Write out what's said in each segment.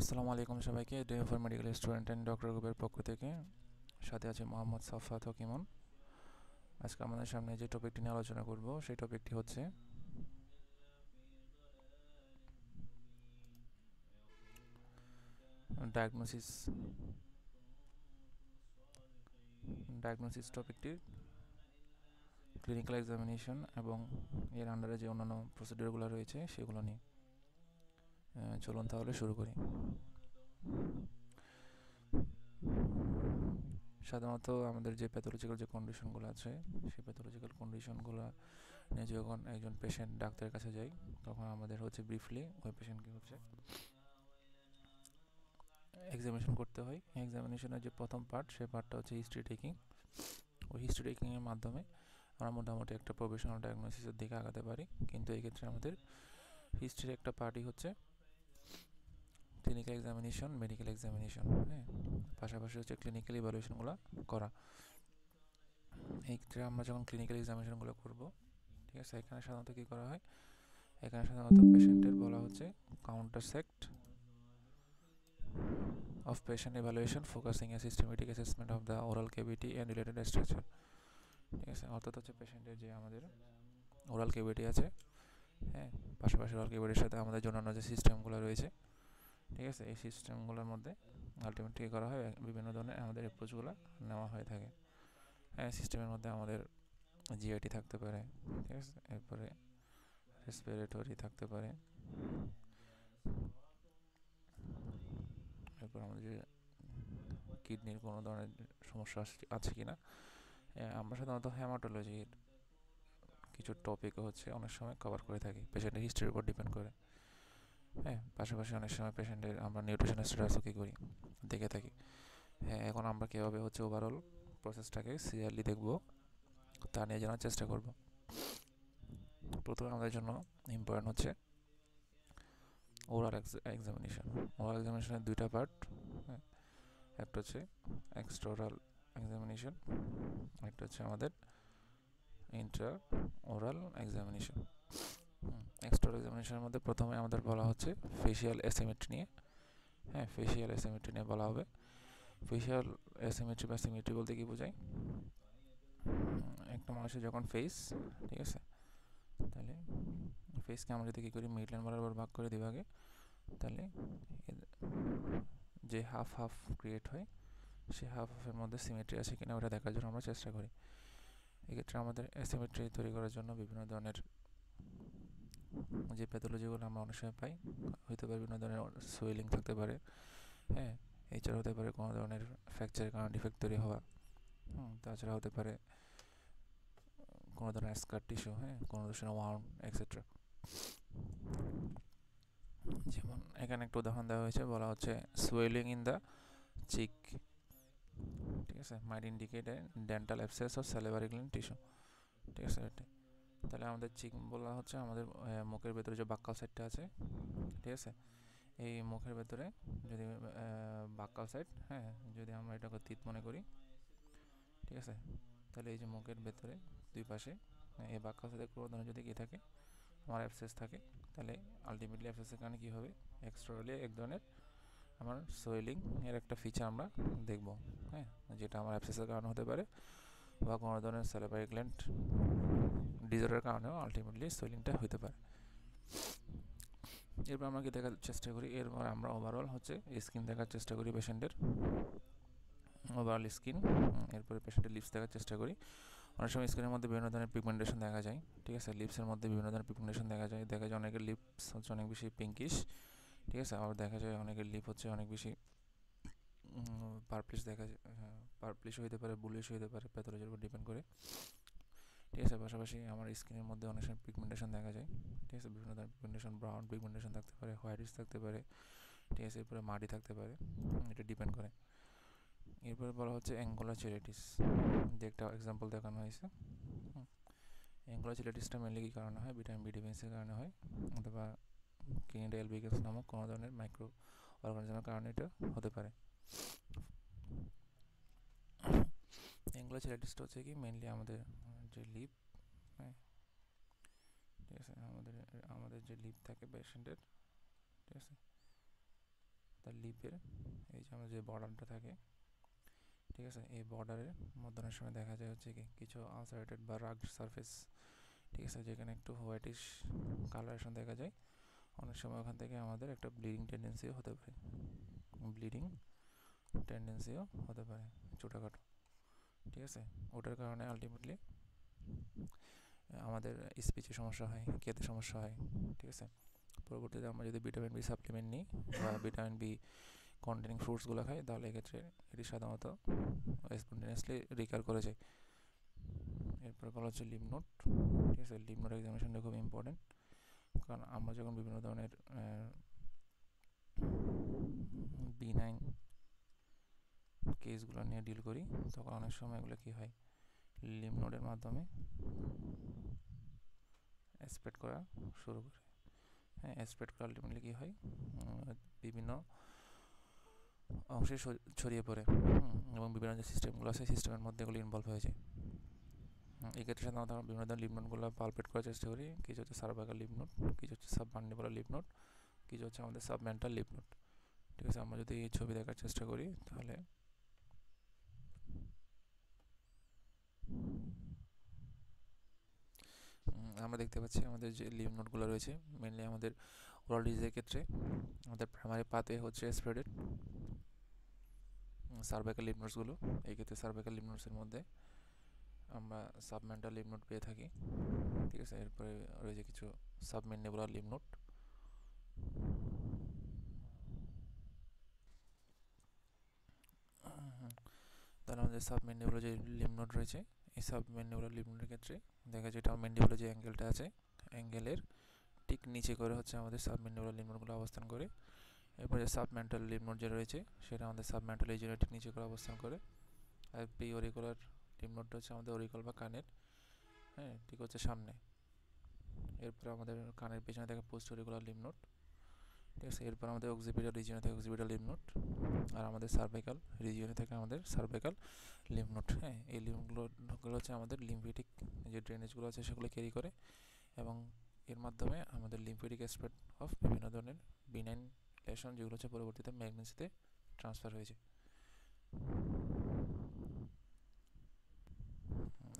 আসসালামু আলাইকুম সবাইকে। Day for medical student and doctor গ্রুপের পক্ষ থেকে সাথে আছে মোহাম্মদ সাফাত হকিমন। আজকে আমাদের সামনে যে টপিকটি নিয়ে আলোচনা করব সেই টপিকটি হচ্ছে ডায়াগনোসিস। ডায়াগনোসিস টপিকটির ক্লিনিক্যাল এক্সামিনেশন এবং এর আন্ডারে যে অন্যান্য প্রসিডিওরগুলো রয়েছে সেগুলো নিয়ে চলুন তাহলে শুরু করি। সাধারণত আমাদের যে প্যাথোলজিক্যাল যে কন্ডিশনগুলো আছে সেই প্যাথোলজিক্যাল কন্ডিশনগুলো নিয়ে যখন একজন পেশেন্ট ডাক্তারের কাছে যায় তখন আমাদের হচ্ছে ব্রিফলি ওই পেশেন্টকে হচ্ছে এক্সামিনেশন করতে হয়। এক্সামিনেশনের যে প্রথম পার্ট সেই পার্টটা হচ্ছে হিস্ট্রি টেকিং। ওই হিস্ট্রি টেকিংয়ের মাধ্যমে আমরা মোটামুটি একটা প্রফেশনাল ডায়াগনোসিসের দিকে আগাতে পারি। কিন্তু এই ক্ষেত্রে আমাদের হিস্ট্রির একটা পার্টই হচ্ছে ক্লিনিক্যাল এক্সামিনেশন, মেডিকেল এক্সামিনেশন, হ্যাঁ, পাশাপাশি হচ্ছে ক্লিনিক্যাল ইভ্যালুয়েশনগুলো করা। এই ক্ষেত্রে আমরা যখন ক্লিনিক্যাল এক্সামিনেশনগুলো করব, ঠিক আছে, এখানে সাধারণত কী করা হয়, এখানে সাধারণত পেশেন্টের বলা হচ্ছে counter sect of patient evaluation focusing a systematic assessment of the oral cavity and related structure। ঠিক আছে, অর্থাৎ হচ্ছে পেশেন্টের যে আমাদের ওরাল ক্যাভিটি আছে, হ্যাঁ, পাশাপাশি ওরাল ক্যাভিটির সাথে আমাদের অন্যান্য যে সিস্টেমগুলো রয়েছে, ঠিক আছে, এই সিস্টেমগুলোর মধ্যে আলটিমেটলি কী করা হয়, বিভিন্ন ধরনের আমাদের অ্যাপ্রোচগুলো নেওয়া হয়ে থাকে। হ্যাঁ, সিস্টেমের মধ্যে আমাদের জিআইটি থাকতে পারে, ঠিক আছে, এরপরে রেসপিরেটরি থাকতে পারে, এরপর আমাদের যে কিডনির কোনো ধরনের সমস্যা আছে কি না। আমরা সাধারণত হেমাটোলজির কিছু টপিকও হচ্ছে অনেক সময় কভার করে থাকি পেশেন্টের হিস্ট্রির উপর ডিপেন্ড করে। হ্যাঁ, পাশাপাশি অনেক সময় পেশেন্টের আমরা নিউট্রিশন স্ট্যাটাসও কী করি, দেখে থাকি। হ্যাঁ, এখন আমরা কীভাবে হচ্ছে ওভারঅল প্রসেসটাকে সিরিয়ালি দেখব তা নিয়ে জানার চেষ্টা করব। প্রথমে আমাদের জন্য ইম্পর্টেন্ট হচ্ছে ওরাল এক্সামিনেশন। ওরাল এক্সামিনেশনের দুইটা পার্ট, হ্যাঁ, একটা হচ্ছে এক্সট্রা ওরাল এক্সামিনেশন, একটা হচ্ছে আমাদের ইন্ট্রা ওরাল এক্সামিনেশন। এক্সট্রা এক্সামিনেশনের মধ্যে প্রথমে আমাদের বলা হচ্ছে ফেশিয়াল অ্যাসিমেট্রি নিয়ে। হ্যাঁ, ফেশিয়াল অ্যাসিমেট্রি নিয়ে বলা হবে। ফেশিয়াল অ্যাসিমেট্রি বা সিমেট্রি বলতে কি বোঝায়, একটা মানুষের যখন ফেস, ঠিক আছে, তাহলে ফেসকে আমরা যদি কী করি মিডলাইন বরাবর ভাগ করে দিই ভাগে, তাহলে যে হাফ হাফ ক্রিয়েট হয় সেই হাফ হাফের মধ্যে সিমেট্রি আছে কিনা ওটা দেখার জন্য আমরা চেষ্টা করি। এক্ষেত্রে আমাদের অ্যাসিমেট্রি তৈরি করার জন্য বিভিন্ন ধরনের যে প্যাথোলজিগুলো আমরা অনেক সময় পাই, হয়তো বিভিন্ন ধরনের সোয়েলিং থাকতে পারে, হ্যাঁ, এছাড়া হতে পারে কোনো ধরনের ফ্র্যাকচারের কারণে ডিফেক্ট তৈরি হওয়া, তাছাড়া হতে পারে কোনো ধরনের স্কার টিস্যু, হ্যাঁ, কোনো ধরনের ওয়াউন্ড এক্সেট্রা। যেমন এখানে একটা উদাহরণ দেওয়া হয়েছে, বলা হচ্ছে সোয়েলিং ইন দ্য চিক, ঠিক আছে, might indicate a dental abscess or salivary gland tissue, ঠিক আছে। তাহলে আমাদের চিক বলা হচ্ছে আমাদের মুখের ভেতরে যে বাক্কাল সাইডটা আছে, ঠিক আছে, এই মুখের ভেতরে যদি বাক্কাল সাইড, হ্যাঁ, যদি আমরা এটাকে তিত মনে করি, ঠিক আছে, তাহলে এই যে মুখের ভেতরে দুই পাশে এই বাক্কাল সাইডের কোনো ধরনের যদি কী থাকে, আমার অ্যাবসেস থাকে, তাহলে আলটিমেটলি অ্যাবসেসের কারণে কী হবে, এক্সট্রালি এক ধরনের আমার সোয়েলিং এর একটা ফিচার আমরা দেখব, হ্যাঁ, যেটা আমার অ্যাবসেসের কারণে হতে পারে বা কোনো ধরনের স্যালিভারি গ্ল্যান্ড ডিজঅর্ডারের কারণেও আলটিমেটলি সোয়েলিংটা হতে পারে। এরপর আমরা কি দেখার চেষ্টা করি, এরপর আমরা ওভারঅল হচ্ছে স্কিন দেখার চেষ্টা করি পেশেন্টের, ওভারঅল স্কিন। এরপরে পেশেন্টের লিপস দেখার চেষ্টা করি। অনেক সময় স্কিনের মধ্যে বিভিন্ন ধরনের পিগমেন্টেশন দেখা যায়, ঠিক আছে, লিপসের মধ্যে বিভিন্ন ধরনের পিগমেন্টেশন দেখা যায় অনেকের লিপস হচ্ছে অনেক বেশি পিঙ্কিশ, ঠিক আছে, আবার দেখা যায় অনেকের লিপ হচ্ছে অনেক বেশি পার্পলিশ দেখা যায়, পার্পলিশ হতে পারে, ব্লুইশ হতে পারে, প্যাথোলজির উপর ডিপেন্ড করে, ঠিক আছে। পাশাপাশি আমার স্কিনের মধ্যে অনেক সময় পিগমেন্টেশন দেখা যায়, ঠিক আছে, বিভিন্ন ধরনের পিগমেন্টেশন, ব্রাউন পিগমেন্টেশন থাকতে পারে, হোয়াইটিশ থাকতে পারে, ঠিক আছে, এরপরে মাটি থাকতে পারে, এটা ডিপেন্ড করে। এরপরে বলা হচ্ছে অ্যাঙ্গুলার চেরিটিস, যে একটা এক্সাম্পল দেখানো হয়েছে। অ্যাঙ্গুলার চেরিটিসটা মেনলি কী কারণে হয়, ভিটামিন বি ডিফিসিয়েন্সির কারণে হয়, অথবা ক্লিনিডা এলবিগেন্স নামক কোনো ধরনের মাইক্রো অর্গানিজমের কারণে এটা হতে পারে। অ্যাঙ্গুলার চেরিটিসটা হচ্ছে কি মেনলি আমাদের যে লিপ, হ্যাঁ, ঠিক আছে, আমাদের আমাদের যে লিপ থাকে পেশেন্টের, ঠিক আছে, তার লিপের এই যে আমাদের যে বর্ডারটা থাকে, ঠিক আছে, এই বর্ডারের মধ্যে অনেক সময় দেখা যায় হচ্ছে কি কিছু আনসারেটেড বা রাগড সারফেস, ঠিক আছে, যেখানে একটু হোয়াইটিশ কালারেশন দেখা যায়। অনেক সময় ওখান থেকে আমাদের একটা ব্লিডিং টেন্ডেন্সিও হতে পারে, ছোটোখাটো, ঠিক আছে। ওটার কারণে আলটিমেটলি আমাদের স্পিচে সমস্যা হয়, খেতে সমস্যা হয়, ঠিক আছে। পরবর্তীতে আমরা যদি ভিটামিন বি সাপ্লিমেন্ট নিই বা ভিটামিন বি কন্টেনিং ফ্রুটসগুলো খাই, তাহলে এক্ষেত্রে এটি সাধারণত স্পন্টেনিয়াসলি রিকার করে যায়। এরপর বলা হচ্ছে লিম্ফ নোড, ঠিক আছে। লিম্ফ নোড এক্সামিনেশনটা খুব ইম্পর্টেন্ট, কারণ আমরা যখন বিভিন্ন ধরনের B9 কেসগুলো নিয়ে ডিল করি, তখন অনেক সময় এগুলো কী হয়, লিম্ফ নোডের মাধ্যমে স্প্রেড করা শুরু করে। হ্যাঁ, স্প্রেড করা আলটিমেটলি কী হয়, বিভিন্ন অংশে ছড়িয়ে পড়ে এবং বিভিন্ন যে সিস্টেমগুলো আছে সিস্টেমের মধ্যে এগুলো ইনভলভ হয়ে যায়। এক্ষেত্রে সাধারণত আমরা বিভিন্ন ধরনের লিম্ফ নোডগুলো পালপেট করার চেষ্টা করি। কিছু হচ্ছে সার্ভাইকাল লিম্ফ নোড, কিছু হচ্ছে সাবমান্ডিবুলার লিম্ফ নোড, কিছু হচ্ছে আমাদের সাবমেন্টাল লিম্ফ নোড, ঠিক আছে। আমরা যদি এই ছবি দেখার চেষ্টা করি, তাহলে আমরা দেখতে পাচ্ছি আমাদের যে লিম্ফ নোডগুলো রয়েছে মেনলি আমাদের ওরাল ডিজিজের ক্ষেত্রে আমাদের প্রাইমারি পাতে হচ্ছে স্প্রেডেড সার্ভাইকাল লিম্ফ নোডসগুলো। এই ক্ষেত্রে সার্ভাইকাল লিম্ফ নোডসের মধ্যে আমরা সাবমেন্টাল লিম্ফ নোড পেয়ে থাকি, ঠিক আছে। এরপরে রয়েছে কিছু সাবমেন্ডিবুলার লিম্ফ নোড। তাহলে আমাদের সাবমেন্ডিবুলার যে লিম্ফ নোড রয়েছে, এই সাবমেন্ডিবুলার লিম্ফ নোডের ক্ষেত্রে দেখা যায় এটা ম্যান্ডিবুলার যে অ্যাঙ্গেলটা আছে, অ্যাঙ্গেলের ঠিক নিচে করে হচ্ছে আমাদের সাবমেন্ডিবুলার লিম্ফ নোডগুলো অবস্থান করে। এরপরে সাবমেন্টাল লিম্ফ নোড যে রয়েছে সেটা আমাদের সাবমেন্টাল রিজিয়নের ঠিক নিচে করে অবস্থান করে। আর প্রি অরিকুলার লিম্ফ নোডটা হচ্ছে আমাদের অরিকল বা কানের, হ্যাঁ, ঠিক হচ্ছে সামনে। এরপরে আমাদের কানের পেছনে থাকে পোস্ট অরিকুলার লিম্ফ নোড, ঠিক আছে। এরপর আমাদের অক্সিপিটাল রিজিয়নে থাকে অক্সিপিটাল লিম্ফ নোড, আর আমাদের সার্ভাইকাল রিজিয়নে থাকে আমাদের সার্ভাইকাল লিম্ফ নোড। হ্যাঁ, এই লিম্ফগুলো হচ্ছে আমাদের লিম্ফেটিক যে ড্রেনেজগুলো আছে সেগুলো ক্যারি করে, এবং এর মাধ্যমে আমাদের লিম্ফেটিক স্প্রেড অফ বিভিন্ন ধরনের বিনাইন লেশন যেগুলো হচ্ছে পরবর্তীতে ম্যাগনেসিতে ট্রান্সফার হয়েছে।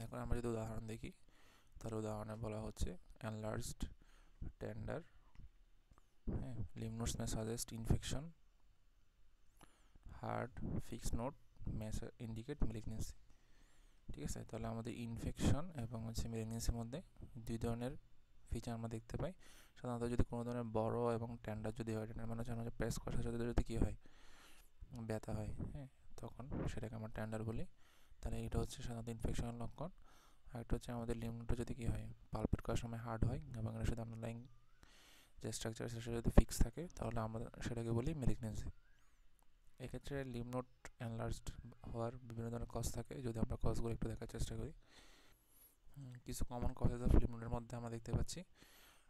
এখন আমরা যদি উদাহরণ দেখি, তার উদাহরণে বলা হচ্ছে এনলার্জড টেন্ডার, হ্যাঁ, lymph nodes may suggest infection, hard fixed node may indicate malignancy, ঠিক আছে। তাহলে আমাদের ইনফেকশন এবং হচ্ছে ম্যালিগনেন্সির মধ্যে দুই ধরনের ফিচার আমরা দেখতে পাই। সাধারণত যদি কোনো ধরনের বড় এবং টেন্ডার যদি হয়, টেন্ডার মানে হচ্ছে প্রেস করার সাথে যদি কী হয়, ব্যথা হয়, হ্যাঁ, তখন সেটাকে আমরা টেন্ডার বলি। তাহলে এটা হচ্ছে সাধারণত ইনফেকশনের লক্ষণ। আর একটা হচ্ছে আমাদের লিম্ফ নোডটা যদি কী হয়, পালপেট করার সময় হার্ড হয় এবং এর সাথে আন্ডারলাইং যে স্ট্রাকচার সেটা যদি ফিক্স থাকে, তাহলে আমরা সেটাকে বলি ম্যালিগনেন্সি। এক্ষেত্রে লিম্ফ নোড এনলার্জড হওয়ার বিভিন্ন ধরনের কজ থাকে। যদি আমরা কজগুলো একটু দেখার চেষ্টা করি, কিছু কমন কজেস অফ লিম্ফ নোডের মধ্যে আমরা দেখতে পাচ্ছি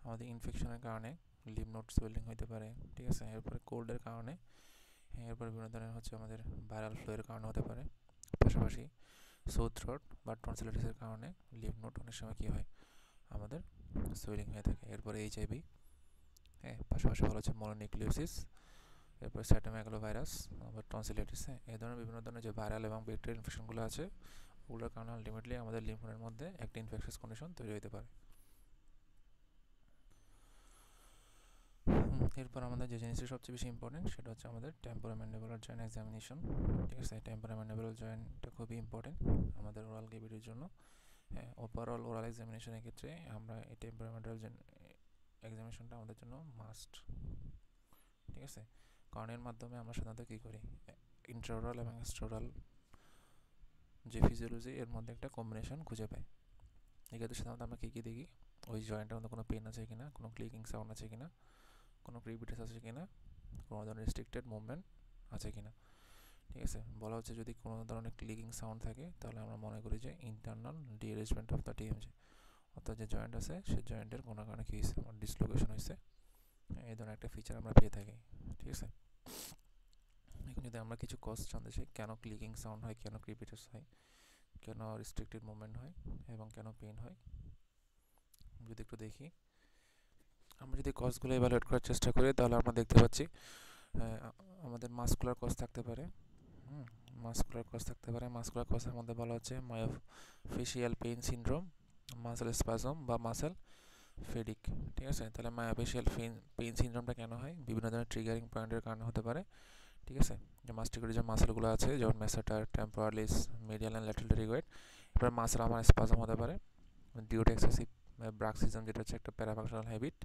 আমাদের ইনফেকশনের কারণে লিম্ফ নোড সোয়েলিং হতে পারে, ঠিক আছে। এরপরে কোল্ডের কারণে, এরপরে বিভিন্ন ধরনের হচ্ছে আমাদের ভাইরাল ফ্লুয়ের কারণে হতে পারে। পাশাপাশি সোর থ্রোট বা টনসিলাইটিসের কারণে লিম্ফ নোড অনেক সময় কী হয়, আমাদের সোয়েলিং হয়ে থাকে। এরপরে এইচআইভি, হ্যাঁ, পাশাপাশি বলা হচ্ছে মনোনিউক্লিওসিস, এরপর সাইটোমেগালোভাইরাস বা টনসিলাইটিস। হ্যাঁ, এই ধরনের বিভিন্ন ধরনের যে ভাইরাল এবং ব্যাকটেরিয়াল ইনফেকশনগুলো আছে, ওগুলোর কারণে আলটিমেটলি আমাদের লিম্ফ নোডের মধ্যে একটা ইনফেকশাস কন্ডিশন তৈরি হতে পারে। এরপর আমাদের যে জিনিসটা সবচেয়ে বেশি ইম্পর্টেন্ট সেটা হচ্ছে আমাদের টেম্পোরোম্যান্ডিবুলার জয়েন্ট এক্সামিনেশন, ঠিক আছে। টেম্পোরোম্যান্ডিবুলার জয়েন্টটা খুবই ইম্পর্টেন্ট আমাদের ওরাল ক্যাভিটির জন্য। হ্যাঁ, ওভারঅল ওরাল এক্সামিনেশনের ক্ষেত্রে আমরা এই টেম্পোরোম্যান্ডিবুলার এক্সামিনেশনটা আমাদের জন্য মাস্ট, ঠিক আছে। কারণ এর মাধ্যমে আমরা সাধারণত কী করি, ইন্ট্রাওরাল এবং এক্সট্রাওরাল যে ফিজিওলজি এর মধ্যে একটা কম্বিনেশন খুঁজে পাই। এক্ষেত্রে সাধারণত আমরা কী কী দেখি, ওই জয়েন্টের মধ্যে কোনো পেন আছে কিনা, কোনো ক্লিকিং সাউন্ড আছে কিনা, কোনো ক্রিপিটাস আছে কিনা, কোনো ধরনের রেস্ট্রিক্টেড মুভমেন্ট আছে কিনা, ঠিক আছে। বলা হচ্ছে যদি কোনো ধরনের ক্লিকিং সাউন্ড থাকে, তাহলে আমরা মনে করি যে ইন্টারনাল ডিঅ্যারেঞ্জমেন্ট অফ দ্য টিএমজি, অর্থাৎ যে জয়েন্ট আছে সেই জয়েন্টের কোনো কারণে কী হয়েছে, আমার ডিসলোকেশন হয়েছে, এই ধরনের একটা ফিচার আমরা পেয়ে থাকি, ঠিক আছে। এখন যদি আমরা কিছু কজ জানতে চাই, কেন ক্লিকিং সাউন্ড হয়, কেন ক্রিপিটাস হয়, কেন রেস্ট্রিক্টেড মুভমেন্ট হয় এবং কেন পেন হয়, যদি একটু দেখি, আমরা যদি কজগুলো এভালুয়েট করার চেষ্টা করি, তাহলে আমরা দেখতে পাচ্ছি আমাদের মাসকুলার কজ থাকতে পারে। মাসকুলার কজ থাকতে পারে। মাসকুলার কজের মধ্যে বলা হচ্ছে myofascial pain syndrome, muscle spasm বা মাসেল ফেডিক। ঠিক আছে, তাহলে মায়োফেশিয়াল পেইন সিনড্রোমটা কেন হয়? বিভিন্ন ধরনের ট্রিগারিং পয়েন্টের কারণে হতে পারে। ঠিক আছে, যে মাস্টিকুলার যে মাসেলগুলো আছে যেমন মেসেটার, টেম্পোরালিস, মিডিয়াল অ্যান্ড ল্যাটারাল টেরিগয়েড, এবার মাসেল আমার স্পাজম হতে পারে ডিউ টু এক্সেসিভ ব্রাক্সিজম, যেটা হচ্ছে একটা প্যারাফাংশনাল হ্যাবিট,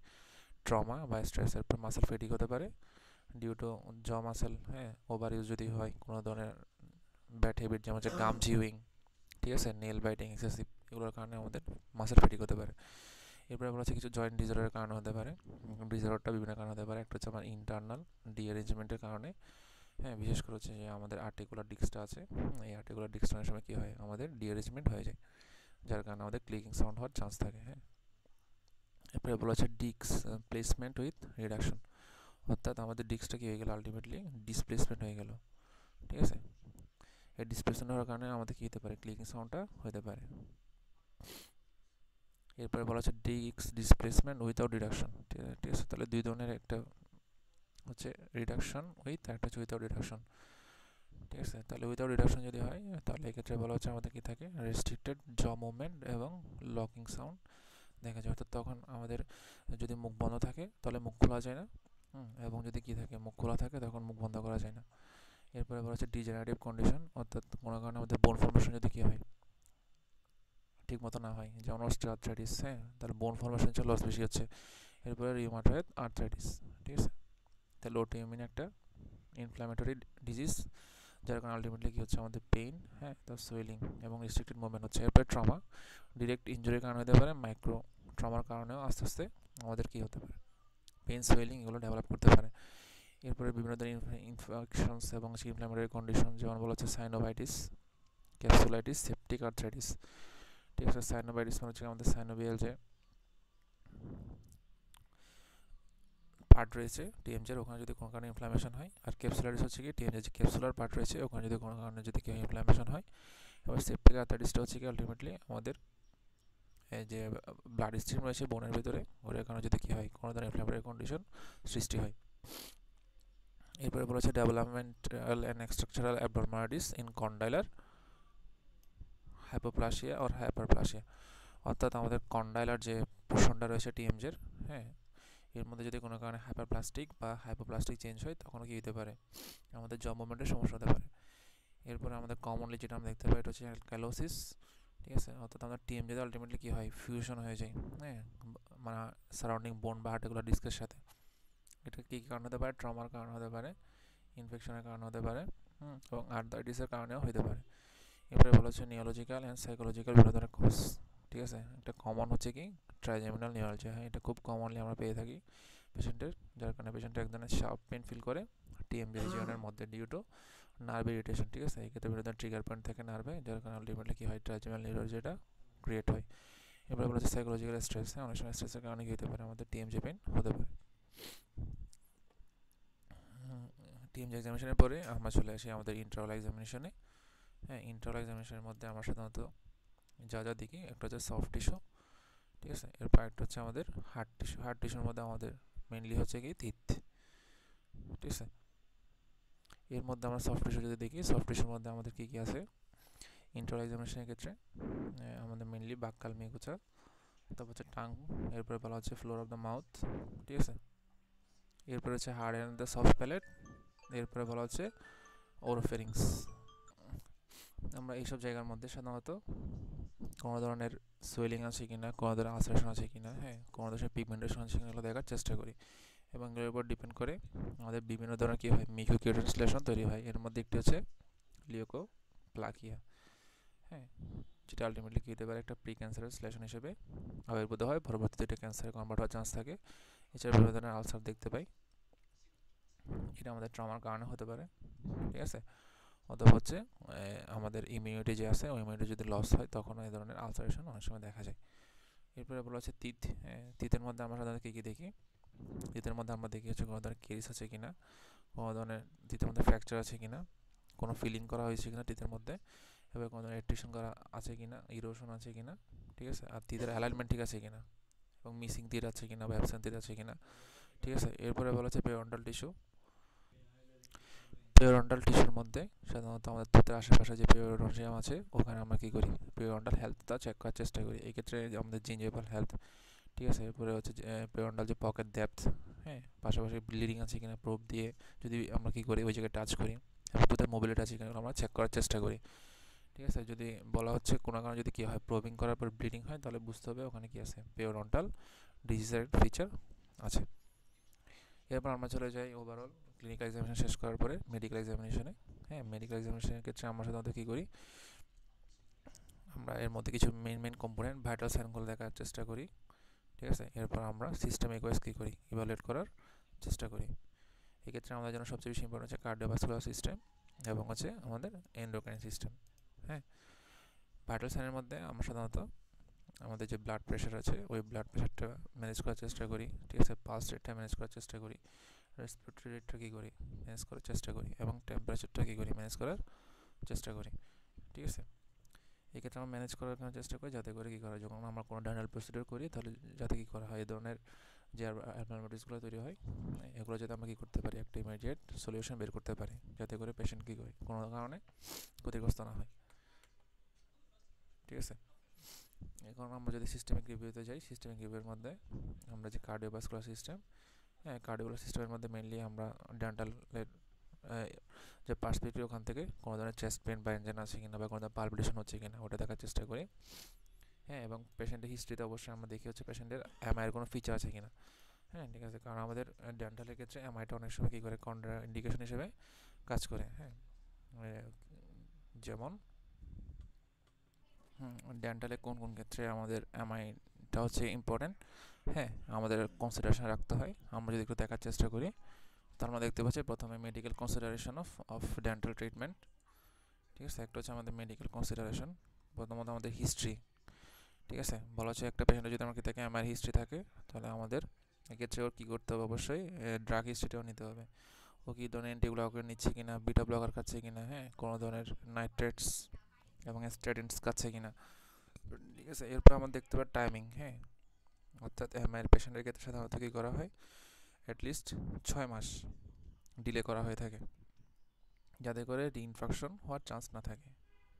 ট্রমা বা স্ট্রেসের পর মাসেল ফেডিক হতে পারে ডিউ টু জ মাসেল, ওভার ইউজ যদি হয় কোনো ধরনের ব্যাড হ্যাবিট যেমন হচ্ছে গাম চিউইং, ঠিক আছে, নেল বাইটিং এক্সেসিভ, এগুলোর কারণে আমাদের মাসেল ফেডিক হতে পারে। এরপরে বলা হচ্ছে কিছু জয়েন্ট ডিসঅর্ডারের কারণে হতে পারে। ডিসঅর্ডারটা বিভিন্ন কারণে হতে পারে। একটা হচ্ছে আমার ইন্টারনাল ডিঅ্যারেঞ্জমেন্টের কারণে, বিশেষ করে হচ্ছে যে আমাদের আর্টিকুলার ডিস্কটা আছে, এই আর্টিকুলার ডিস্কটা অনেক সময় কী হয়, আমাদের ডিঅ্যারেঞ্জমেন্ট হয়ে যায়, যার কারণে আমাদের ক্লিকিং সাউন্ড হওয়ার চান্স থাকে। এরপরে বলা হচ্ছে ডিস্ক প্লেসমেন্ট উইথ রিডাকশন, অর্থাৎ আমাদের ডিস্কটা কী হয়ে গেল, আলটিমেটলি ডিসপ্লেসমেন্ট হয়ে গেল। ঠিক আছে, এই ডিসপ্লেসমেন্ট হওয়ার কারণে আমাদের কী হতে পারে, ক্লিকিং সাউন্ডটা হতে পারে। এরপরে বলা হচ্ছে ডিস্ক ডিসপ্লেসমেন্ট উইথাউট রিডাকশন। ঠিক আছে, তাহলে দুই ধরনের, একটা হচ্ছে রিডাকশন উইথ, একটা হচ্ছে উইথাউট রিডাকশন। ঠিক আছে, তাহলে উইথাউট রিডাকশন যদি হয় তাহলে এক্ষেত্রে বলা হচ্ছে আমাদের কী থাকে, রেস্ট্রিক্টেড জ মুভমেন্ট এবং লকিং সাউন্ড দেখা যায়। অর্থাৎ তখন আমাদের যদি মুখ বন্ধ থাকে তাহলে মুখ খোলা যায় না, এবং যদি কী থাকে, মুখ খোলা থাকে তখন মুখ বন্ধ করা যায় না। এরপরে বলা হচ্ছে ডিজেনারেটিভ কন্ডিশন, অর্থাৎ কোনো কারণে আমাদের বোন ফর্মেশন যদি কী হয়, ঠিক মতো না হয়, যেমন অস্টিওআর্থ্রাইটিস, তাহলে বোন ফর্মেশন হচ্ছে লস বেশি হচ্ছে। এরপরে রিউমাটয়েড আর্থ্রাইটিস। ঠিক আছে, তাহলে অটোইমিউন একটা ইনফ্ল্যামেটরি ডিজিজ, যার কারণে আলটিমেটলি কী হচ্ছে, আমাদের পেইন, তার সোয়েলিং এবং রেস্ট্রিক্টেড মুভমেন্ট হচ্ছে। এরপরে ট্রমা, ডিরেক্ট ইঞ্জুরির কারণে হতে পারে, মাইক্রো ট্রমার কারণেও আস্তে আস্তে আমাদের কী হতে পারে, পেইন সোয়েলিং এগুলো ডেভেলপ করতে পারে। এরপরে বিভিন্ন ধরনের ইনফেকশনস এবং ইনফ্ল্যামেটরি কন্ডিশন, যেমন বলা হচ্ছে সাইনোভাইটিস, ক্যাপসুলাইটিস, সেপটিক আর্থ্রাইটিস। ঠিক আছে, সাইনোভাইটিস মানে হচ্ছে আমাদের সাইনোভিয়াল যে পার্ট রয়েছে টিএমজের, ওখানে যদি কোনো কারণে ইনফ্লামেশন হয়। আর ক্যাপসুলারিস হচ্ছে কি টিএমজের যে ক্যাপসুলার পার্ট রয়েছে, ওখানে যদি কোনো কারণে যদি কেউ ইনফ্লামেশন হয়। এবার সেপটিক আর্থ্রাইটিসটা হচ্ছে কি আলটিমেটলি আমাদের যে ব্লাড স্ট্রিম রয়েছে বোনের ভিতরে, ওর কারণে যদি কী হয়, কোনো ধরনের ইনফ্লামেটরি কন্ডিশন সৃষ্টি হয়। এরপরে বলা হচ্ছে developmental and structural abnormalities in condylar hypoplasia or hyperplasia, অর্থাৎ আমাদের কন্ডাইলার যে পোর্শনটা রয়েছে টিএমজের, এর মধ্যে যদি কোনো কারণে হাইপারপ্লাস্টিক বা হাইপোপ্লাস্টিক চেঞ্জ হয় তখনও কী হতে পারে, আমাদের জ মুভমেন্টের সমস্যা হতে পারে। এরপরে আমাদের কমনলি যেটা আমরা দেখতে পাই এটা হচ্ছে ক্যালোসিস। ঠিক আছে, অর্থাৎ আমাদের টিএমজেতে আলটিমেটলি কী হয়, ফিউশন হয়ে যায়, মানে সারাউন্ডিং বোন বা আর্টিকুলার ডিস্কের সাথে। এটা কী কারণ হতে পারে, ট্রমার কারণ হতে পারে, ইনফেকশনের কারণ হতে পারে, এবং আর্থ্রাইটিসের কারণেও হতে পারে। এরপরে বলা হচ্ছে নিওলজিক্যাল অ্যান্ড সাইকোলজিক্যাল বিভিন্ন ধরনের কজ। ঠিক আছে, একটা কমন হচ্ছে কি ট্রাইজেমিনাল নিওলজিয়া, এটা খুব কমনলি আমরা পেয়ে থাকি পেশেন্টের, যার কারণে পেশেন্ট এক ধরনের শার্প পেন ফিল করে টিএমজি রিজিয়নের মধ্যে ডিউ টু নার্ভ ইরিটেশন। ঠিক আছে, এই ক্ষেত্রে বিভিন্ন ধরনের ট্রিগার পয়েন্ট থাকে নার্ভে, যার কারণে আলটিমেটলি কী হয়, ট্রাইজেমিনাল নিওলজিয়াটা ক্রিয়েট হয়। এরপরে বলা হচ্ছে সাইকোলজিক্যাল স্ট্রেস, অনেক সময় স্ট্রেসের কারণে কী হতে পারে, আমাদের টিএমজি পেন হতে পারে। টিএমজি এক্সামিনেশনের পরে আমরা চলে আসি আমাদের ইন্টারনাল এক্সামিনেশনে। ইন্টারনাল এক্সামিনেশনের মধ্যে আমরা সাধারণত যা যা দেখি, একটা হচ্ছে সফট টিস্যু। ঠিক আছে, এরপর একটা হচ্ছে আমাদের হার্ড টিস্যু। হার্ড টিস্যুর মধ্যে আমাদের মেনলি হচ্ছে কি তিত। ঠিক আছে, এর মধ্যে আমরা সফট টিস্যু যদি দেখি, সফট টিস্যুর মধ্যে আমাদের কী কী আছে ইন্টারনাল এক্সামিনেশনের ক্ষেত্রে, আমাদের মেনলি বাক্কাল মিকুচা, তারপর হচ্ছে টাং, এরপরে বলা হচ্ছে ফ্লোর অফ দ্য মাউথ। ঠিক আছে, এরপরে হচ্ছে hard and the soft palate, এরপরে বলা হচ্ছে ওরোফেরিংস। আমরা এইসব জায়গার মধ্যে সাধারণত কোনো ধরনের সোয়েলিং আছে কিনা, কোনো ধরনের আলসারেশন আছে কিনা, কোনো ধরনের পিগমেন্টেশন আছে কিনা, এগুলো দেখার চেষ্টা করি। এবং এর উপর ডিপেন্ড করে আমাদের বিভিন্ন ধরনের কী হয়, মিউকোকিউটেড শ্লেষ্মা তৈরি হয়। এর মধ্যে একটি হচ্ছে লিউকোপ্লাকিয়া, যেটা আলটিমেটলি কী হতে পারে, একটা প্রি ক্যান্সারের শ্লেষ্মা হিসেবে আবির্ভূত হয়, পরবর্তীতে এটা ক্যান্সারে কনভার্ট হওয়ার চান্স থাকে। এছাড়া বিভিন্ন ধরনের আলসার দেখতে পাই, এটা আমাদের ট্রমার কারণে হতে পারে। ঠিক আছে, অথবা হচ্ছে আমাদের ইমিউনিটি যে আছে, ওই ইমিউনিটি যদি লস হয় তখন এই ধরনের আলসারেশন অনেক সময় দেখা যায়। এরপরে বলা হচ্ছে তিত। তিতের মধ্যে আমরা সাধারণত কী কী দেখি, তিতের মধ্যে আমরা দেখি হচ্ছে কোনো ধরনের কেরিস আছে কিনা, কোনো ধরনের তিতের মধ্যে ফ্র্যাকচার আছে কিনা, কোনো ফিলিং করা হয়েছে কিনা তিতের মধ্যে, এবার কোনো ধরনের এট্রিশন করা আছে কিনা, ইরোশন আছে কিনা। ঠিক আছে, আর তিতের অ্যালাইনমেন্ট ঠিক আছে কিনা, এবং মিসিং তীর আছে কিনা বা অ্যাবসেন্ট তীর আছে কিনা। ঠিক আছে, এরপরে বলা হচ্ছে পেরন্টাল টিস্যু। পেরিওডন্টাল টিস্যুর মধ্যে সাধারণত আমাদের দাঁতের আশেপাশে যে পেরিওডন্টাম আছে ওখানে আমরা কী করি, পেরিওডন্টাল হেলথটা চেক করার চেষ্টা করি। এই ক্ষেত্রে আমাদের জিঞ্জিভাল হেলথ, ঠিক আছে। এরপরে হচ্ছে পেরিওডন্টাল যে পকেট ডেপথ, হ্যাঁ, পাশাপাশি ব্লিডিং আছে কিনা প্রোব দিয়ে যদি আমরা কী করি ওই জায়গায় টাচ করি, এবং দুধের মোবিলিটি আছে কিনা আমরা চেক করার চেষ্টা করি, ঠিক আছে। যদি বলা হচ্ছে কোনো কারণে যদি কী হয় প্রোবিং করার পর ব্লিডিং হয়, তাহলে বুঝতে হবে ওখানে কী আছে, পেরিওডন্টাল ডিজিজের ফিচার আছে। এরপর আমরা চলে যাই ওভারঅল ক্লিনিক্যাল এক্সামিনেশন শেষ করার পরে মেডিকেল এক্সামিনেশনে। হ্যাঁ, মেডিকেল এক্সামিনেশনের ক্ষেত্রে আমরা সাধারণত কী করি, আমরা এর মধ্যে কিছু মেন কম্পোনেন্ট ভাইটাল সাইনগুলো দেখার চেষ্টা করি, ঠিক আছে। এরপর আমরা সিস্টেম ইকুয়েস কী করি, ইভালুয়েট করার চেষ্টা করি। এক্ষেত্রে আমাদের জন্য সবচেয়ে বেশি ইম্পর্টেন্ট হচ্ছে কার্ডিওভাস্কুলার সিস্টেম এবং হচ্ছে আমাদের এন্ডোক্রাইন সিস্টেম। হ্যাঁ, ভাইটাল সাইনের মধ্যে আমরা সাধারণত আমাদের যে ব্লাড প্রেশার আছে ওই ব্লাড প্রেশারটা ম্যানেজ করার চেষ্টা করি, ঠিক আছে। পালস রেটটা ম্যানেজ করার চেষ্টা করি, রেসপিরেটরি রেটটা কী করি ম্যানেজ করার চেষ্টা করি, এবং টেম্পারেচারটা কী করি ম্যানেজ করার চেষ্টা করি, ঠিক আছে। এক্ষেত্রে আমরা ম্যানেজ করার চেষ্টা করি যাতে করে কী করা, যখন আমরা কোনো ডেন্টাল প্রসিডিওর করি তাহলে যাতে কী করা হয় এই ধরনের যে অ্যাবনর্মালিটিসগুলো তৈরি হয় এগুলো যাতে আমরা কী করতে পারি একটা ইমিডিয়েট সলিউশন বের করতে পারি, যাতে করে পেশেন্ট কী করে কোনো কারণে ক্ষতিগ্রস্ত না হয়, ঠিক আছে। এখন আমরা যদি সিস্টেমিক রিভিউতে যাই, সিস্টেমিক রিভিউর মধ্যে আমরা যে কার্ডিওভাস্কুলার সিস্টেম, হ্যাঁ, কার্ডিওভাস্কুলার সিস্টেমের মধ্যে মেনলি আমরা ডেন্টালের যে পার্সপেক্টিভ ওখান থেকে কোনো ধরনের চেস্ট পেন বা এনজাইন আছে কিনা বা কোনো ধরনের পালপিটেশন হচ্ছে কিনা ওটা দেখার চেষ্টা করি, হ্যাঁ। এবং পেশেন্টের হিস্ট্রিতে অবশ্যই আমরা দেখি হচ্ছে পেশেন্টের এমআইয়ের কোনো ফিচার আছে কিনা, হ্যাঁ, ঠিক আছে। কারণ আমাদের ডেন্টালের ক্ষেত্রে এমআইটা অনেক সময় কী করে কন্ট্রা ইন্ডিকেশন হিসেবে কাজ করে, হ্যাঁ। যেমন ডেন্টালে কোন কোন ক্ষেত্রে আমাদের এমআইটা হচ্ছে ইম্পর্টেন্ট, হ্যাঁ, আমাদের কনসিডারেশন রাখতে হয়। আমরা যদি একটু দেখার চেষ্টা করি তার আমরা দেখতে পাচ্ছি প্রথমে medical consideration of dental treatment, ঠিক আছে। একটা হচ্ছে আমাদের মেডিকেল কনসিডারেশন, প্রথমত আমাদের হিস্ট্রি, ঠিক আছে। বলা হচ্ছে একটা পেশেন্টের যদি আমার কি থাকে এমআইয়ের হিস্ট্রি থাকে তাহলে আমাদের এক্ষেত্রে ওর কী করতে হবে, অবশ্যই ড্রাগ হিস্ট্রিটাও নিতে হবে। ও কী ধরনের অ্যান্টিগুলোকে নিচ্ছে কিনা, বিটা ব্লকার খাচ্ছে কিনা, হ্যাঁ, কোনো ধরনের নাইট্রেটস এবং স্টেটিনস খাচ্ছে কিনা, ঠিক আছে। এরপর আমরা দেখতে পাই টাইমিং, হ্যাঁ, অর্থাৎ এমআইয়ের পেশেন্টের ক্ষেত্রে সাধারণত কী করা হয় অ্যাটলিস্ট 6 মাস ডিলে করা হয়ে থাকে যাতে করে রিইনফেকশন হওয়ার চান্স না থাকে,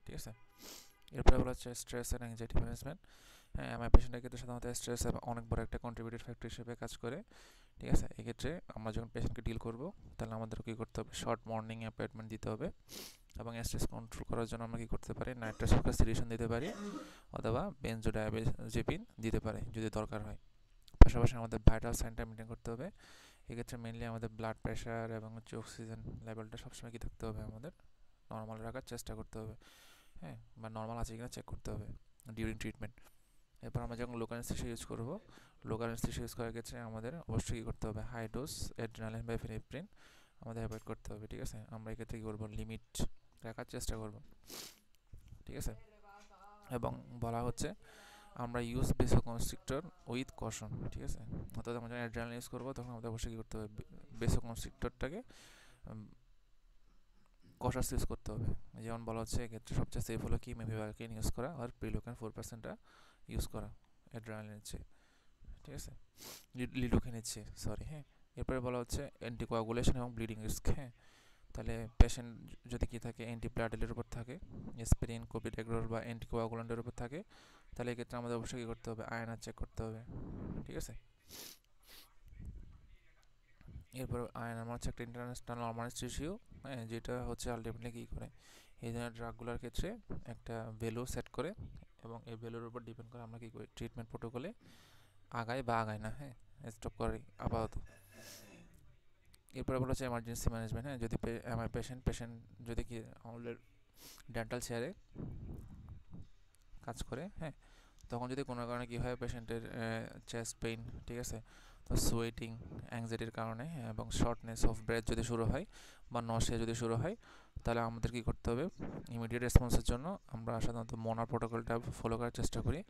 ঠিক আছে। এরপরে বলা হচ্ছে স্ট্রেস অ্যান্ড অ্যাংজাইটি ম্যানেজমেন্ট। হ্যাঁ, আমার পেশেন্টের ক্ষেত্রে সাধারণত স্ট্রেস অনেক বড় একটা কন্ট্রিবিউটর ফ্যাক্টর হিসেবে কাজ করে, ঠিক আছে। এক্ষেত্রে আমরা যখন পেশেন্টকে ডিল করব তাহলে আমাদের কী করতে হবে, শর্ট মর্নিং অ্যাপয়েন্টমেন্ট দিতে হবে, এবং স্ট্রেস কন্ট্রোল করার জন্য আমরা কী করতে পারি নাইট্রাস অক্সাইড সলিউশন দিতে পারি অথবা বেনজোডায়াজেপিন দিতে পারি যদি দরকার হয়। পাশাপাশি আমাদের ভাইটাল সাইনটা মেনটেন করতে হবে। এক্ষেত্রে মেনলি আমাদের ব্লাড প্রেশার এবং হচ্ছে অক্সিজেন লেভেলটা সবসময় কী থাকতে হবে, আমাদের নর্মাল রাখার চেষ্টা করতে হবে, হ্যাঁ, বা নর্মাল আছে কিনা চেক করতে হবে ডিউরিং ট্রিটমেন্ট। এরপর আমরা যখন লোকাল অ্যানেস্থেসিয়া ইউজ করব, লোকাল অ্যানেস্থেসিয়া ইউজ করার ক্ষেত্রে আমাদের অবশ্যই কী করতে হবে, হাই ডোজ অ্যাড্রিনালিন বা এপিনেফ্রিন আমাদের অ্যাভয়েড করতে হবে, ঠিক আছে। আমরা এক্ষেত্রে কী করবো, লিমিট রাখার চেষ্টা করব, ঠিক আছে। এবং বলা হচ্ছে আমরা ইউজ বেসোকনস্ট্রিক্টর উইথ কশন, ঠিক আছে। অর্থাৎ আমরা যখন অ্যাড্রিনালিন ইউজ করবো তখন আমাদের অবশ্যই কী করতে হবে, বেসোকনস্ট্রিক্টরটাকে কশাস ইউজ করতে হবে। যেমন বলা হচ্ছে এক্ষেত্রে সবচেয়ে সেফ হলো কি মেভিবারকেন ইউজ করা আর প্রিলোকেন 4%টা ইউজ করা অ্যাড্রিনালিনের চেয়ে, ঠিক আছে, লিডোকেনের চেয়ে, সরি, হ্যাঁ। এরপরে বলা হচ্ছে অ্যান্টিকোয়াগুলেশন এবং ব্লিডিং রিস্ক, হ্যাঁ। তাহলে পেশেন্ট যদি কি থাকে অ্যান্টিপ্লাটেলের উপর থাকে, এসপিরিন, কোপিডেগ্রোল বা অ্যান্টিকোয়াগুলেন্টের উপর থাকে, তাহলে এক্ষেত্রে আমাদের অবশ্যই কী করতে হবে, আয়নার চেক করতে হবে, ঠিক আছে। এরপর আয়নার হচ্ছে একটা ইন্টারন্যাশনাল নর্মালাইজড রেশিও, হ্যাঁ, যেটা হচ্ছে আলটিমেটলি কী করে এই ধরনের ড্রাগগুলোর ক্ষেত্রে একটা ভ্যালু সেট করে, এবং এই ভ্যালুর উপর ডিপেন্ড করে আমরা কী করি ট্রিটমেন্ট প্রোটোকলে আগাই বা আগাই না, হ্যাঁ, স্টপ করি আপাতত। এরপরে বলা হচ্ছে এমার্জেন্সি ম্যানেজমেন্ট, হ্যাঁ, যদি আমার পেশেন্ট যদি কি আমাদের ডেন্টাল চেয়ারে কাজ করে, হ্যাঁ, তখন যদি কোনো কারণে কী হয় পেশেন্টের চেস্ট পেইন, ঠিক আছে, তো সোয়েটিং অ্যাংজাইটির কারণে এবং শর্টনেস অফ ব্রেথ যদি শুরু হয় বা নশিয়া যদি শুরু হয়, তাহলে আমাদের কী করতে হবে, ইমিডিয়েট রেসপন্সের জন্য আমরা সাধারণত মোনার প্রোটোকলটা ফলো করার চেষ্টা করি।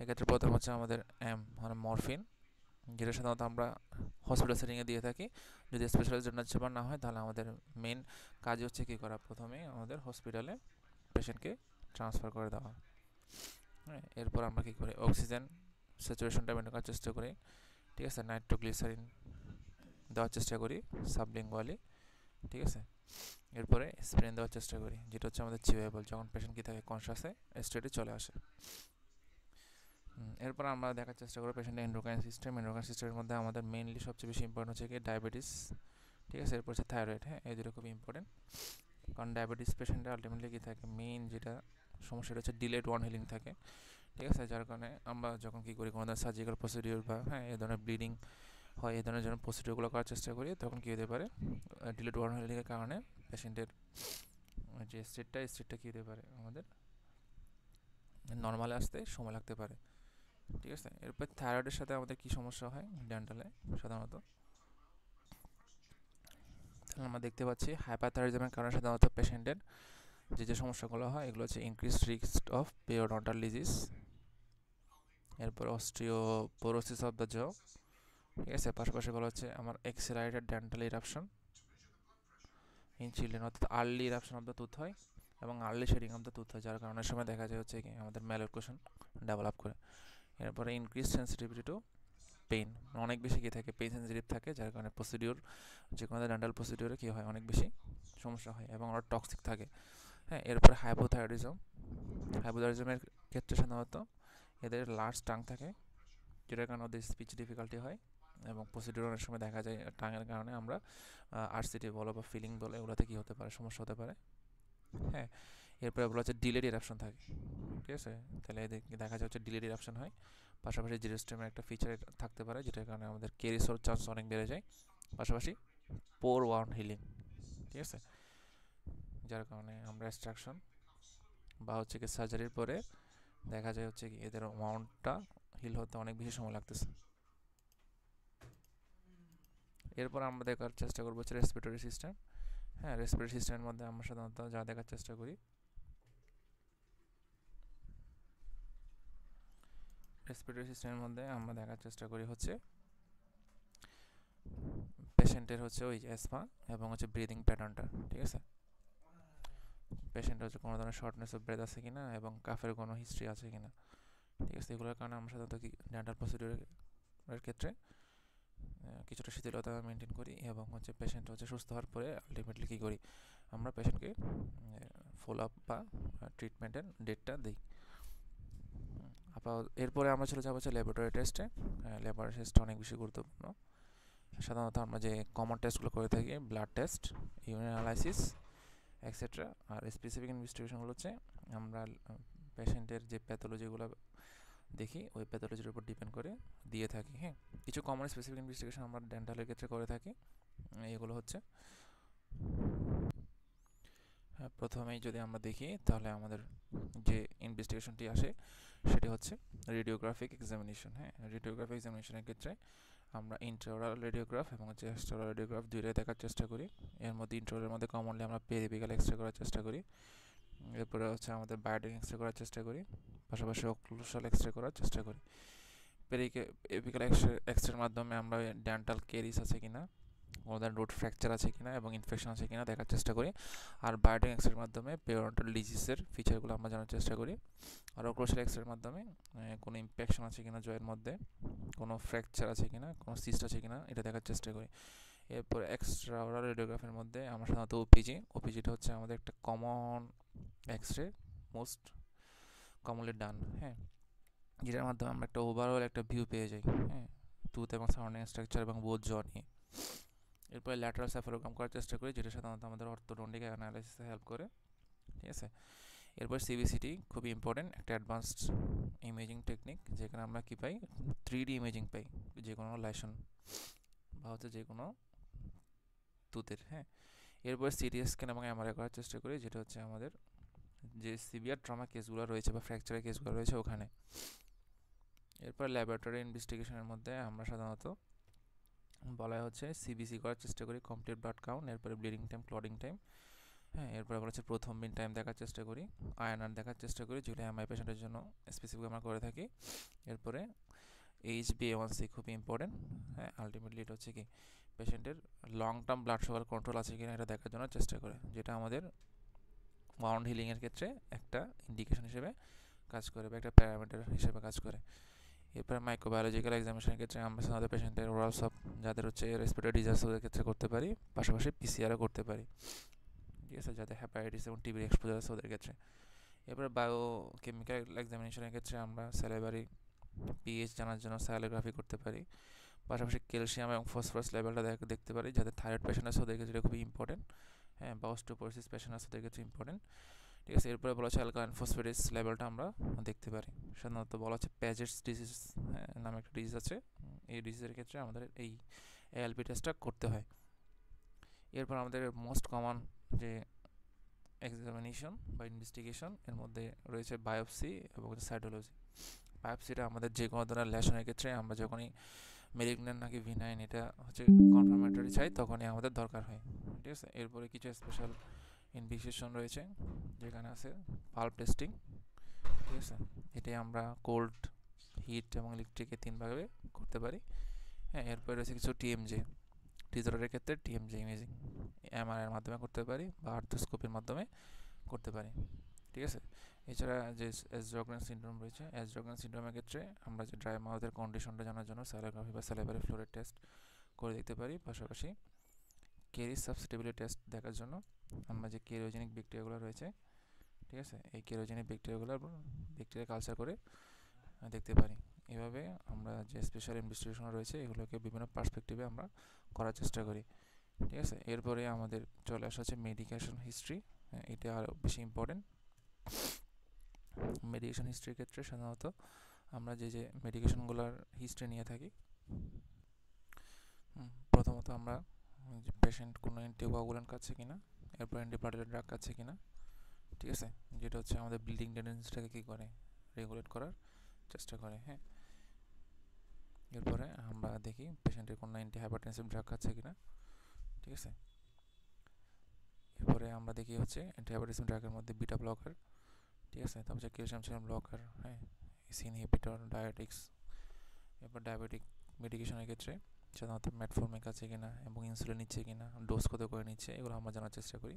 এক্ষেত্রে প্রথম হচ্ছে আমাদের মানে মরফিন, যেটা সাধারণত আমরা হসপিটাল সেটিংয়ে দিয়ে থাকি। যদি স্পেশালাইজড ডেন্টাল চেম্বার না হয় তাহলে আমাদের মেন কাজ হচ্ছে কী করা, প্রথমেই আমাদের হসপিটালে পেশেন্টকে ট্রান্সফার করে দেওয়া, হ্যাঁ। এরপর আমরা কী করি অক্সিজেন স্যাচুরেশনটা মেনটেন করার চেষ্টা করি, ঠিক আছে, নাইট্রোগ্লিসারিন দেওয়ার চেষ্টা করি সাবলিঙ্গুয়ালি, ঠিক আছে। এরপরে স্প্রেন দেওয়ার চেষ্টা করি, যেটা হচ্ছে আমাদের চিউয়েবল, যখন পেশেন্ট কি থাকে কনসাসে স্টেটে চলে আসে। এরপর আমরা দেখার চেষ্টা করবো পেশেন্টের এন্ডোক্রাইন সিস্টেম। এন্ডোক্রাইন সিস্টেমের মধ্যে আমাদের মেইনলি সবচেয়ে বেশি ইম্পর্টেন্ট হচ্ছে কি ডায়াবেটিস, ঠিক আছে। এরপর হচ্ছে থাইরয়েড, হ্যাঁ, এই দুটো খুবই ইম্পর্টেন্ট। কারণ ডায়াবেটিস পেশেন্টে আলটিমেটলি কী থাকে, মেইন যেটা সমস্যাটা হচ্ছে ডিলেড ওয়ান হিলিং থাকে, ঠিক আছে। যার কারণে আমরা যখন কী করি কোনো ধরনের সার্জিক্যাল প্রসিডিওর বা হ্যাঁ এই ধরনের ব্লিডিং হয়, এই ধরনের যখন প্রসিডিওরগুলো করার চেষ্টা করি তখন কী হতে পারে, ডিলেড ওয়ান হিলিংয়ের কারণে পেশেন্টের যে স্টেটটা কী হতে পারে, আমাদের নর্মালে আসতে সময় লাগতে পারে, ঠিক আছে। এরপর থাইরয়েডের সাথে আমাদের কী সমস্যা হয় ডেন্টালে সাধারণত, তাহলে আমরা দেখতে পাচ্ছি হাইপারথাইরয়েডিজমের কারণে সাধারণত পেশেন্টের যে সমস্যাগুলো হয় এগুলো হচ্ছে increase risk of periodontal disease, এরপর অস্টিওপোরোসিস অফ দ্য জ, ঠিক আছে। পাশাপাশি বলা হচ্ছে আমার accelerated dental eruption in children, অর্থাৎ early eruption of the tooth হয় এবং early shedding of the tooth হয়, যার কারণে সময় দেখা যায় হচ্ছে কি আমাদের ম্যালওক্লুশন ডেভেলপ করে। এরপরে ইনক্রিজ সেন্সিটিভিটি টু পেইন, অনেক বেশি কী থাকে, পেইন সেন্সিটিভ থাকে, যার কারণে প্রসিডিওর যে কোনো ডেন্টাল প্রসিডিওরে কী হয় অনেক বেশি সমস্যা হয় এবং ওরা টক্সিক থাকে, হ্যাঁ। এরপরে হাইপোথাইরয়েডিজমের ক্ষেত্রে সাধারণত এদের লার্জ টাং থাকে, যেটার কারণে ওদের স্পিচ ডিফিকাল্টি হয় এবং প্রসিডিওর অনেক সময় দেখা যায় টাঙের কারণে আমরা আরসিটি বলো বা ফিলিং বলো এগুলোতে কী হতে পারে, সমস্যা হতে পারে, হ্যাঁ। এরপরে বলা হচ্ছে ডিলেড ইরাপশন থাকে, ঠিক আছে। তাহলে এদের দেখা যায় হচ্ছে ডিলেড ইরাপশন হয়, পাশাপাশি জিরোস্টেমের একটা ফিচার থাকতে পারে যেটার কারণে আমাদের কেরিসোর চান্স অনেক বেড়ে যায়, পাশাপাশি পোর ওয়াউন্ড হিলিং, ঠিক আছে, যার কারণে আমরা এক্সট্রাকশন বা হচ্ছে কি সার্জারির পরে দেখা যায় হচ্ছে কি এদের ওয়াউন্ডটা হিল হতে অনেক বেশি সময় লাগতেছে। এরপর আমরা দেখার চেষ্টা করবো হচ্ছে রেসপিরেটরি সিস্টেম, হ্যাঁ। রেসপিরেটরি সিস্টেমের মধ্যে আমরা সাধারণত যা দেখার চেষ্টা করি, রেসপিরেটরি সিস্টেমের মধ্যে আমরা দেখার চেষ্টা করি হচ্ছে পেশেন্টের হচ্ছে ওই অ্যাসমা এবং হচ্ছে ব্রিদিং প্যাটার্নটা, ঠিক আছে। পেশেন্টের হচ্ছে কোনো ধরনের শর্টনেস অফ ব্রেথ আছে কিনা এবং কাফের কোনো হিস্ট্রি আছে কিনা, ঠিক আছে। এগুলোর কারণে আমরা সাধারণত কি ডেন্টাল প্রসিডিওরের ক্ষেত্রে কিছুটা শিথিলতা মেনটেন করি এবং হচ্ছে পেশেন্ট হচ্ছে সুস্থ হওয়ার পরে আলটিমেটলি কী করি, আমরা পেশেন্টকে ফলো আপ বা ট্রিটমেন্টের ডেটটা দিই। এরপরে আমরা চলে যাবো হচ্ছে ল্যাবরেটরি টেস্টে। ল্যাবরেটরি টেস্ট অনেক বেশি গুরুত্বপূর্ণ। সাধারণত আমরা যে কমন টেস্টগুলো করে থাকি blood test, urine analysis etcetera, আর স্পেসিফিক ইনভেস্টিগেশনগুলো হচ্ছে আমরা পেশেন্টের যে প্যাথোলজিগুলো দেখি ওই প্যাথোলজির উপর ডিপেন্ড করে দিয়ে থাকি, হ্যাঁ। কিছু কমন স্পেসিফিক ইনভেস্টিগেশন আমরা ডেন্টালের ক্ষেত্রে করে থাকি, এগুলো হচ্ছে প্রথমেই যদি আমরা দেখি তাহলে আমাদের যে ইনভেস্টিগেশনটি আসে সেটি হচ্ছে রেডিওগ্রাফিক এক্সামিনেশন, হ্যাঁ। রেডিওগ্রাফিক এক্সামিনেশনের ক্ষেত্রে আমরা ইন্ট্রাওরাল রেডিওগ্রাফ এবং হচ্ছে এক্সট্রাওরাল রেডিওগ্রাফ দুইটাই দেখার চেষ্টা করি। এর মধ্যে ইন্ট্রাওরালের মধ্যে কমনলি আমরা পেরিভিক্যাল এক্সরে করার চেষ্টা করি, এরপরে হচ্ছে আমাদের বায়োটিক এক্সরে করার চেষ্টা করি, পাশাপাশি অক্লুসাল এক্সরে করার চেষ্টা করি। পেরিভিক্যাল এক্সরের মাধ্যমে আমরা ডেন্টাল কেরিস আছে কিনা, ওদের রুট ফ্র্যাকচার আছে কিনা এবং ইনফেকশন আছে কিনা দেখার চেষ্টা করি, আর বায়োটিক এক্সরের মাধ্যমে পেরিওডন্টাল ডিজিজের ফিচারগুলো আমরা জানার চেষ্টা করি, আর অক্লুসাল এক্সরের মাধ্যমে কোনো ইনফেকশন আছে কিনা জয়ের মধ্যে, কোনো ফ্র্যাকচার আছে কিনা, কোনো সিস্ট আছে কিনা এটা দেখার চেষ্টা করি। এরপর এক্সট্রা ওরাল রেডিওগ্রাফির মধ্যে আমরা সাধারণত ওপিজিটা হচ্ছে আমাদের একটা কমন এক্সরে, মোস্ট কমনলি ডান, হ্যাঁ, যেটার মাধ্যমে আমরা একটা ওভারঅল একটা ভিউ পেয়ে যাই, হ্যাঁ, টুথ এবং সারাউন্ডিং স্ট্রাকচার এবং বোথ জ নিয়ে। এরপরে ল্যাটারাল সেফালোগ্রাম করার চেষ্টা করি, যেটা সাধারণত আমাদের অর্থোডন্টিক অ্যানালাইসিসে হেল্প করে, ঠিক আছে। এরপর সিবিসিটি খুবই ইম্পর্টেন্ট একটা অ্যাডভান্সড ইমেজিং টেকনিক, যেখানে আমরা কী পাই 3D ইমেজিং পাই যে কোনো লাইসন বা হচ্ছে যে কোনো টুথের, হ্যাঁ। এরপর সিটি স্ক্যান এবং এমআরআই করার চেষ্টা করি, যেটা হচ্ছে আমাদের যে সিভিয়ার ট্রমা কেসগুলো রয়েছে বা ফ্র্যাকচারের কেসগুলো রয়েছে ওখানে। এরপর ল্যাবরেটরি ইনভেস্টিগেশনের মধ্যে আমরা সাধারণত বলা হচ্ছে সিবিসি করার চেষ্টা করি, কমপ্লিট ব্লাড কাউন্ট, এরপরে ব্লিডিং টাইম, ক্লটিং টাইম, হ্যাঁ। এরপরে বলা হচ্ছে প্রথম মিন টাইম দেখার চেষ্টা করি, আয়নার দেখার চেষ্টা করি, যেগুলো এমআই পেশেন্টের জন্য স্পেসিফিক আমরা করে থাকি। এরপরে HbA1c খুবই ইম্পর্টেন্ট, হ্যাঁ। আলটিমেটলি এটা হচ্ছে কি পেশেন্টের long term blood sugar control আছে কিনা এটা দেখার জন্য চেষ্টা করে, যেটা আমাদের ওয়াউন্ড হিলিংয়ের ক্ষেত্রে একটা ইন্ডিকেশন হিসেবে কাজ করে বা একটা প্যারামিটার হিসেবে কাজ করে। এরপরে মাইক্রোবায়োলজিক্যাল এক্সামিনেশনের ক্ষেত্রে আমরা সাধারণত পেশেন্টের ওরাল সব যাদের হচ্ছে রেসপিরেটরি ডিজিজ ওদের ক্ষেত্রে করতে পারি, পাশাপাশি পিসিআরও করতে পারি, ঠিক আছে, যাদের হ্যাপাটাইটিস এবং টিবির এক্সপোজার আছে ওদের ক্ষেত্রে। এরপরে বায়োকেমিক্যাল এক্সামিনেশনের ক্ষেত্রে আমরা স্যালাইভারি পিএইচ জানার জন্য সাইলোগ্রাফি করতে পারি, পাশাপাশি ক্যালসিয়াম এবং ফসফরাস লেভেলটা দেখতে পারি, যাদের থাইরয়েড পেশেন্ট আছে ওদের ক্ষেত্রে খুবই ইম্পর্টেন্ট, হ্যাঁ, বা অস্টিওপোরোসিস পেশেন্ট আছে ওদের ক্ষেত্রে ইম্পর্টেন্ট, ঠিক আছে। এরপরে বলা হচ্ছে অ্যালকালাইন ফসফেটেস লেভেলটা আমরা দেখতে পারি। সাধারণত বলা হচ্ছে প্যাজেটস ডিজিজ নামে একটা ডিজিজ আছে, এই ডিজিজের ক্ষেত্রে আমাদের এই এএলপি টেস্টটা করতে হয়। এরপর আমাদের মোস্ট কমন যে এক্সামিনেশন বা ইনভেস্টিগেশন এর মধ্যে রয়েছে বায়োপসি এবং সাইটোলজি। বায়োপসিটা আমাদের যে কোনো ধরনের লেশনের ক্ষেত্রে আমরা যখনই মেলিগন্যান্ট নাকি ভিনাইন এটা হচ্ছে কনফার্মেটরি চাই তখনই আমাদের দরকার হয়, ঠিক আছে। এরপরে কিছু স্পেশাল ইনভেস্টিগেশন রয়েছে যেখানে আছে পাল্প টেস্টিং, ঠিক আছে। এটাই আমরা কোল্ড, হিট এবং ইলেকট্রিকে 3 ভাগে করতে পারি, হ্যাঁ। এরপরে রয়েছে কিছু টিএমজে, ডিজঅর্ডারের ক্ষেত্রে টিএমজে ইমেজিং এমআরআইয়ের মাধ্যমে করতে পারি বা আর্থ্রোস্কোপির মাধ্যমে করতে পারি, ঠিক আছে। এছাড়া যে এসজগ্রেন সিনড্রোম রয়েছে, এসজগ্রেন সিনড্রোমের ক্ষেত্রে আমরা যে ড্রাই মাউথের কন্ডিশনটা জানার জন্য স্যালোগ্রাফি বা স্যালাইভারি ফ্লোরেড টেস্ট করে দেখতে পারি, পাশাপাশি কেরি সাবসিটেবিলিটি টেস্ট দেখার জন্য আমরা যে কেরোজেনিক ব্যাকটেরিয়াগুলো রয়েছে, ঠিক আছে, এই কেরোজেনিক ব্যাকটেরিয়া কালচার করে দেখতে পারি। এভাবে আমরা যে স্পেশাল ইনভেস্টিগেশন রয়েছে এগুলোকে বিভিন্ন পার্সপেক্টিভে আমরা করার চেষ্টা করি, ঠিক আছে। এরপরে আমাদের চলে আসা হচ্ছে মেডিকেশন হিস্ট্রি, এটা আরও বেশি ইম্পর্টেন্ট। মেডিকেশন হিস্ট্রির ক্ষেত্রে সাধারণত আমরা যে মেডিকেশনগুলোর হিস্ট্রি নিয়ে থাকি, প্রথমত আমরা পেশেন্ট কোনো অ্যান্টিকোয়াগুলেন্ট খাচ্ছে কিনা, এরপর অ্যান্টিপ্লাটেলেট ড্রাগ খাচ্ছে কিনা, ঠিক আছে, যেটা হচ্ছে আমাদের ব্লিডিং টেন্ডেন্সিটাকে কী করে রেগুলেট করার চেষ্টা করে, হ্যাঁ। এরপরে আমরা দেখি পেশেন্টের কোনো অ্যান্টিহাইপারটেনসিভ ড্রাগ খাচ্ছে কিনা, ঠিক আছে। এরপরে আমরা দেখি হচ্ছে অ্যান্টিহাইপারটেনসিভ ড্রাগের মধ্যে বিটা ব্লকার, ঠিক আছে, তারপর হচ্ছে ক্যালসিয়াম চ্যানেল ব্লকার, হ্যাঁ, এসি ইনহিবিটর, ডায়াবেটিক্স। এরপর ডায়াবেটিক মেডিকেশনের ক্ষেত্রে সাধারণত মেটফর্মিক আছে কিনা এবং ইনসুলিন নিচ্ছে কিনা, ডোজ কত করে নিচ্ছে, এগুলো আমরা জানার চেষ্টা করি,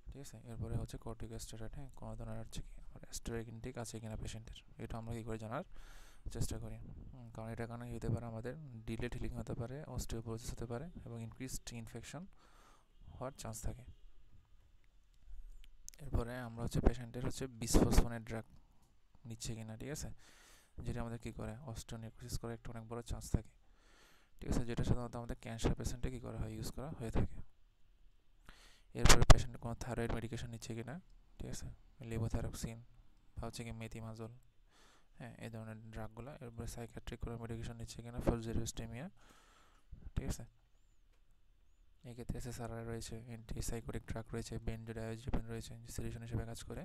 ঠিক আছে। এরপরে হচ্ছে কর্টিকোস্টেরয়েড, হ্যাঁ, কোনো ধরনের হচ্ছে কি আমার স্টেরয়েড ইনটেক আছে কিনা পেশেন্টের, এটা আমরা কী করে জানার চেষ্টা করি, কারণ এটা কারণে হতে পারে আমাদের ডিলেড হিলিং হতে পারে, অস্টিওপোরোসিস হতে পারে এবং ইনক্রিজড ইনফেকশন হওয়ার চান্স থাকে। এরপরে আমরা হচ্ছে পেশেন্টের হচ্ছে বিসফসফোনেট ড্রাগ নিচ্ছে কিনা, ঠিক আছে, যেটা আমাদের কী করে অস্টিওনেক্রোসিস করার একটা অনেক বড় চান্স থাকে, ঠিক আছে, যেটা সাধারণত আমাদের ক্যান্সার পেশেন্টে কী করা হয় ইউজ করা হয়ে থাকে। এরপরে পেশেন্টের কোনো থাইরয়েড মেডিকেশন নিচ্ছে কিনা, ঠিক আছে, লেভোথ্যারক্সিন বা হচ্ছে কি মেথিমাজল, হ্যাঁ, এই ধরনের ড্রাগগুলো। এরপরে সাইকিয়াট্রিক কোনো মেডিকেশন নিচ্ছে কিনা ফর জেরোস্টেমিয়া, ঠিক আছে। এক্ষেত্রে এসএসআরআই রয়েছে, অ্যান্টিসাইকোটিক ড্রাগ রয়েছে, বেনজোডায়াজেপিন রয়েছে যে সেডিশন হিসেবে কাজ করে,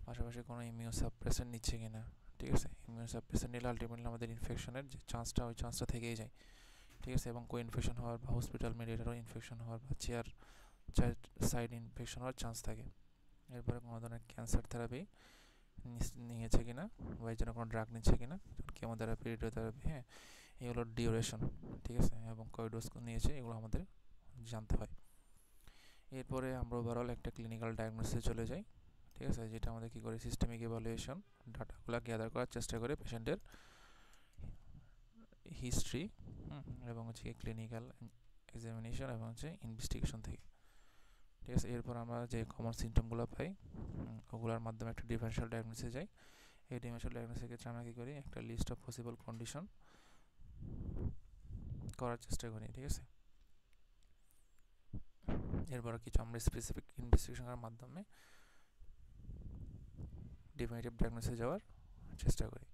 পাশাপাশি কোনো ইমিউন সাপ্রেসেন্ট নিচ্ছে কিনা, ঠিক আছে। ইমিউন সাপ্রেসেন্ট নিলে আলটিমেটলি আমাদের ইনফেকশনের যে চান্সটা ওই চান্সটা থেকেই যায়, ঠিক আছে, এবং ইনফেকশন হওয়ার বা হসপিটাল মেডিকেটারও ইনফেকশন হওয়ার বা সাইড ইনফেকশন হওয়ার চান্স থাকে। এরপরে কোনো ধরনের ক্যান্সার থেরাপি নিয়েছে কিনা বা এই জন্য কোনো ড্রাগ নিচ্ছে কিনা, কেমোথেরাপি, রেডিওথেরাপি, হ্যাঁ, এগুলোর ডিউরেশন, ঠিক আছে, এবং কয় ডোজ নিয়েছে এগুলো আমাদের জানতে হয়। এরপরে আমরা ওভারঅল একটা ক্লিনিক্যাল ডায়াগনোসিসে চলে যাই, ঠিক আছে, যেটা আমাদের কী করে সিস্টেমিক ইভ্যালুয়েশন ডাটাগুলো গ্যাদার করার চেষ্টা করে পেশেন্টের হিস্ট্রি এবং হচ্ছে ক্লিনিক্যাল এক্সামিনেশন এবং হচ্ছে ইনভেস্টিগেশন থেকে, ঠিক আছে। এরপর আমরা যে কমন সিমটমগুলো পাই ওগুলোর মাধ্যমে একটা ডিফারেন্সিয়াল ডায়াগনোসিসে যাই। এই ডিফারেন্সিয়াল ডায়াগনোসিসের ক্ষেত্রে আমরা কী করি একটা লিস্ট অফ পসিবল কন্ডিশন করার চেষ্টা করি, ঠিক আছে। এরপর কিছু আমরা স্পেসিফিক ইনভেস্টিগেশনের মাধ্যমে ডিফিনিটিভ ডায়াগনোসিসে যাওয়ার চেষ্টা করি।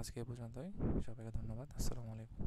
আজকে এ পর্যন্তই, সবাইকে ধন্যবাদ, আসসালামু আলাইকুম।